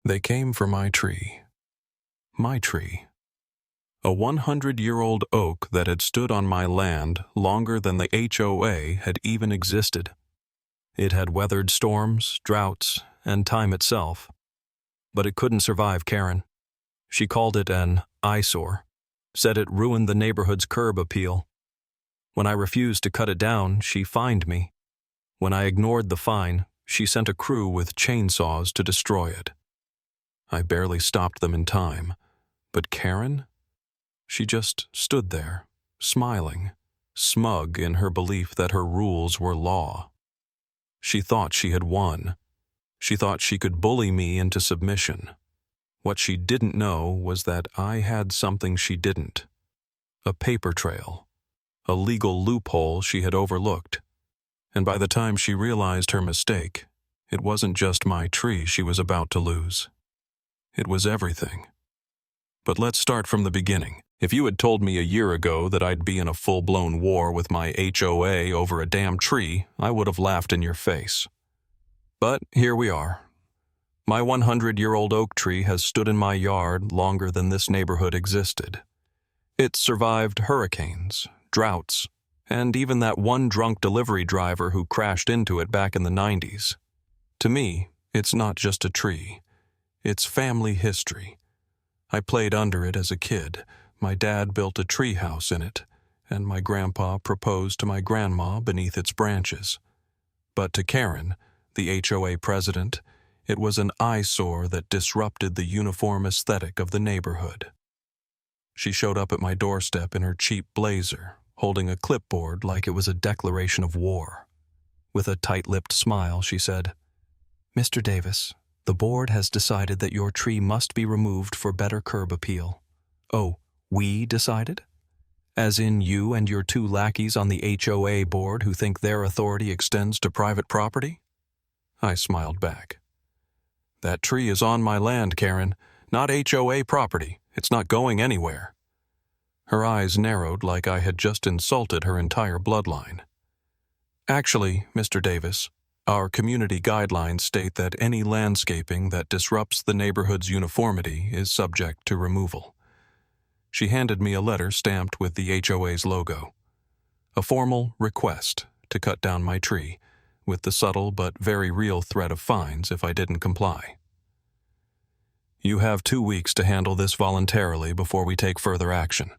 They came for my tree. My tree. A 100-year-old oak that had stood on my land longer than the HOA had even existed. It had weathered storms, droughts, and time itself. But it couldn't survive Karen. She called it an eyesore, said it ruined the neighborhood's curb appeal. When I refused to cut it down, she fined me. When I ignored the fine, she sent a crew with chainsaws to destroy it. I barely stopped them in time, but Karen? She just stood there, smiling, smug in her belief that her rules were law. She thought she had won. She thought she could bully me into submission. What she didn't know was that I had something she didn't. A paper trail. A legal loophole she had overlooked. And by the time she realized her mistake, it wasn't just my tree she was about to lose. It was everything. But let's start from the beginning. If you had told me a year ago that I'd be in a full-blown war with my HOA over a damn tree, I would have laughed in your face. But here we are. My 100-year-old oak tree has stood in my yard longer than this neighborhood existed. It's survived hurricanes, droughts, and even that one drunk delivery driver who crashed into it back in the 90s. To me, it's not just a tree. It's family history. I played under it as a kid. My dad built a tree house in it, and my grandpa proposed to my grandma beneath its branches. But to Karen, the HOA president, it was an eyesore that disrupted the uniform aesthetic of the neighborhood. She showed up at my doorstep in her cheap blazer, holding a clipboard like it was a declaration of war. With a tight-lipped smile, she said, "Mr. Davis, the board has decided that your tree must be removed for better curb appeal." "Oh, we decided? As in you and your two lackeys on the HOA board who think their authority extends to private property?" I smiled back. "That tree is on my land, Karen, not HOA property. It's not going anywhere." Her eyes narrowed like I had just insulted her entire bloodline. "Actually, Mr. Davis, our community guidelines state that any landscaping that disrupts the neighborhood's uniformity is subject to removal." She handed me a letter stamped with the HOA's logo. A formal request to cut down my tree, with the subtle but very real threat of fines if I didn't comply. "You have 2 weeks to handle this voluntarily before we take further action."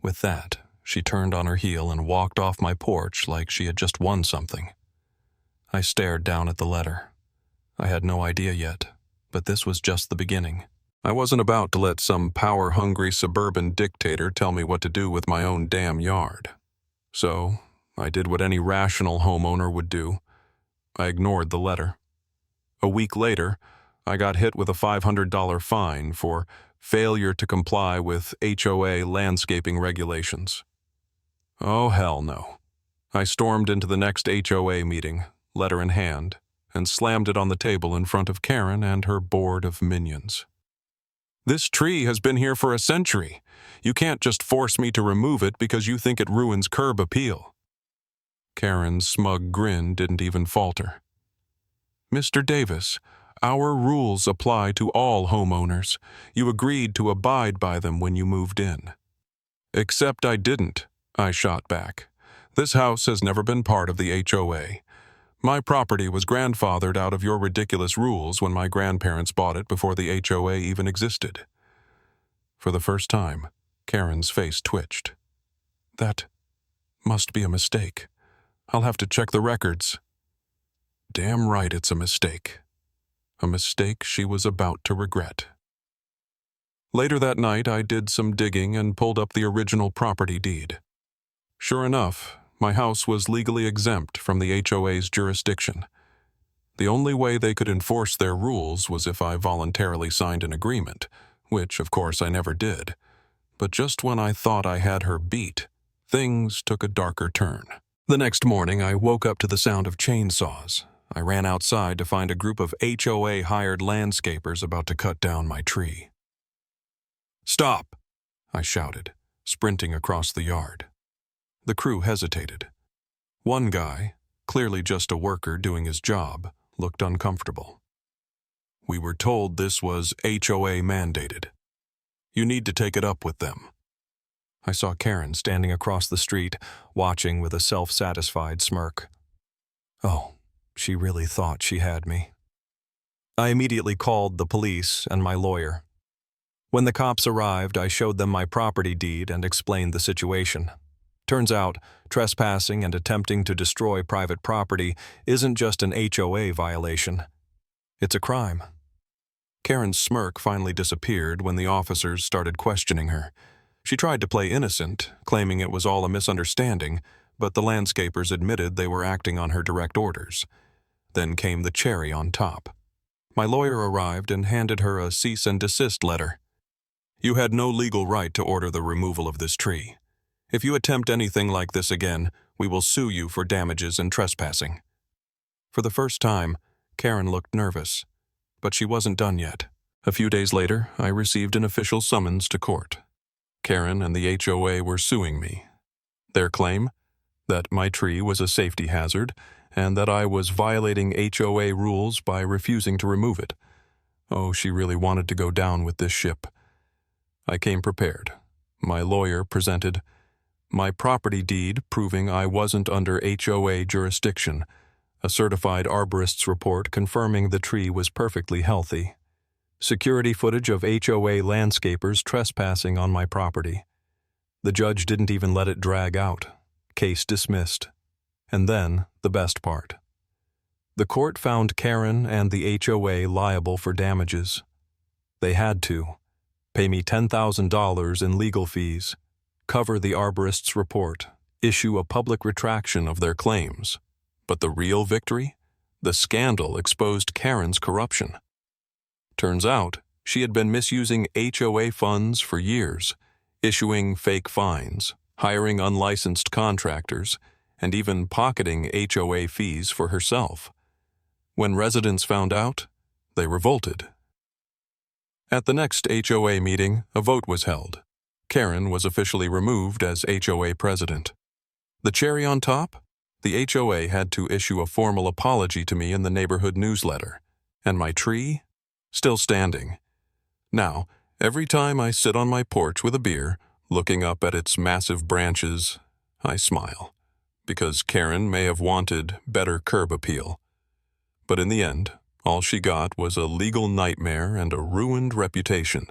With that, she turned on her heel and walked off my porch like she had just won something. I stared down at the letter. I had no idea yet, but this was just the beginning. I wasn't about to let some power-hungry suburban dictator tell me what to do with my own damn yard. So, I did what any rational homeowner would do. I ignored the letter. A week later, I got hit with a $500 fine for failure to comply with HOA landscaping regulations. Oh, hell no. I stormed into the next HOA meeting, letter in hand, and slammed it on the table in front of Karen and her board of minions. "This tree has been here for a century. You can't just force me to remove it because you think it ruins curb appeal." Karen's smug grin didn't even falter. "Mr. Davis, our rules apply to all homeowners. You agreed to abide by them when you moved in." "Except I didn't," I shot back. "This house has never been part of the HOA. My property was grandfathered out of your ridiculous rules when my grandparents bought it before the HOA even existed." For the first time, Karen's face twitched. "That must be a mistake. I'll have to check the records." Damn right it's a mistake. A mistake she was about to regret. Later that night, I did some digging and pulled up the original property deed. Sure enough, my house was legally exempt from the HOA's jurisdiction. The only way they could enforce their rules was if I voluntarily signed an agreement, which, of course, I never did. But just when I thought I had her beat, things took a darker turn. The next morning, I woke up to the sound of chainsaws. I ran outside to find a group of HOA-hired landscapers about to cut down my tree. "Stop!" I shouted, sprinting across the yard. The crew hesitated. One guy, clearly just a worker doing his job, looked uncomfortable. We were told this was HOA mandated. You need to take it up with them." I saw Karen standing across the street, watching with a self-satisfied smirk. Oh, she really thought she had me. I immediately called the police and my lawyer. When the cops arrived, I showed them my property deed and explained the situation. Turns out, trespassing and attempting to destroy private property isn't just an HOA violation. It's a crime. Karen's smirk finally disappeared when the officers started questioning her. She tried to play innocent, claiming it was all a misunderstanding, but the landscapers admitted they were acting on her direct orders. Then came the cherry on top. My lawyer arrived and handed her a cease and desist letter. "You had no legal right to order the removal of this tree. If you attempt anything like this again, we will sue you for damages and trespassing." For the first time, Karen looked nervous, but she wasn't done yet. A few days later, I received an official summons to court. Karen and the HOA were suing me. Their claim? That my tree was a safety hazard and that I was violating HOA rules by refusing to remove it. Oh, she really wanted to go down with this ship. I came prepared. My lawyer presented my property deed proving I wasn't under HOA jurisdiction, a certified arborist's report confirming the tree was perfectly healthy, security footage of HOA landscapers trespassing on my property. The judge didn't even let it drag out. Case dismissed. And then, the best part. The court found Karen and the HOA liable for damages. They had to pay me $10,000 in legal fees, cover the arborist's report, issue a public retraction of their claims. But the real victory? The scandal exposed Karen's corruption. Turns out, she had been misusing HOA funds for years, issuing fake fines, hiring unlicensed contractors, and even pocketing HOA fees for herself. When residents found out, they revolted. At the next HOA meeting, a vote was held. Karen was officially removed as HOA president. The cherry on top? The HOA had to issue a formal apology to me in the neighborhood newsletter. And my tree? Still standing. Now, every time I sit on my porch with a beer, looking up at its massive branches, I smile. Because Karen may have wanted better curb appeal. But in the end, all she got was a legal nightmare and a ruined reputation.